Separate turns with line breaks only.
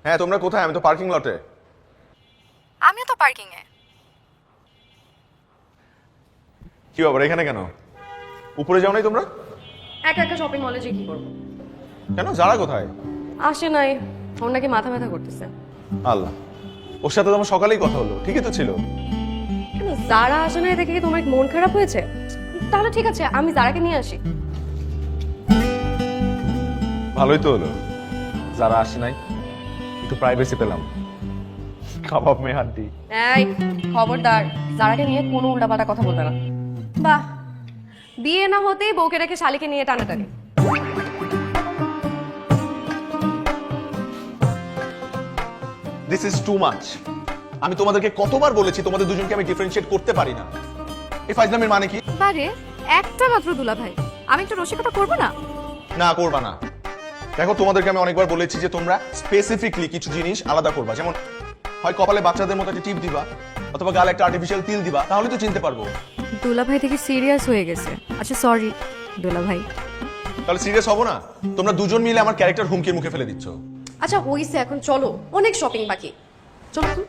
হ্যাঁ, তোমরা কোথায়? আমি তো পার্কিং লটে।
আমিও তো পার্কিং এ।
কি ব্যাপার, এখানে কেন? উপরে যাও নাই তোমরা?
একা একা শপিং মলে যে কি করবো?
কেন, যারা কোথায়?
আসে নাই, ওর নাকি মাথা ব্যথা করতেছে।
আল্লাহ, ওর সাথে তো আমার সকালেই কথা হলো, ঠিকই তো ছিল।
কেন যারা আসে নাই দেখে কি তোমার মন খারাপ হয়েছে? তাহলে ঠিক আছে, আমি যারাকে নিয়ে আসি।
ভালোই তো হলো, যারা আসে নাই, একটু প্রাইভেসি পেলাম। কাবাব মে হাড্ডি।
এই খবরদার, যারাকে নিয়ে কোনো উল্টাপাল্টা কথা বলবে না। বাহ, বিয়ে না হতেই বউকে রেখে শালিকে নিয়ে টানাটানি।
This is too much. আমি তোমাদেরকে কতবার বলেছি তোমাদের দুজনকে আমি ডিফারেন্সিয়েট করতে পারি না। এই ফাইজলামের মানে কি?
আরে একটা মাত্র দুলা ভাই, আমি একটু রসিকতা করবো না?
না, করবা না। দেখো, তোমাদেরকে আমি অনেকবার বলেছি যে তোমরা স্পেসিফিকলি কিছু জিনিস আলাদা করবা, যেমন হয় কপালে বাচ্চাদের মতো একটা টিপ দিবা, অথবা গালে একটা আর্টিফিশিয়াল তিল দিবা, তাহলে তো চিনতে পারবো।
দুলা ভাই থেকে সিরিয়াস হয়ে গেছে। আচ্ছা সরি দুলা ভাই।
তাহলে সিরিয়াস হবো না? তোমরা দুজন মিলে আমার ক্যারেক্টার হুমকির মুখে ফেলে দিচ্ছ।
আচ্ছা হইছে, এখন চলো, অনেক শপিং বাকি। চলো তো।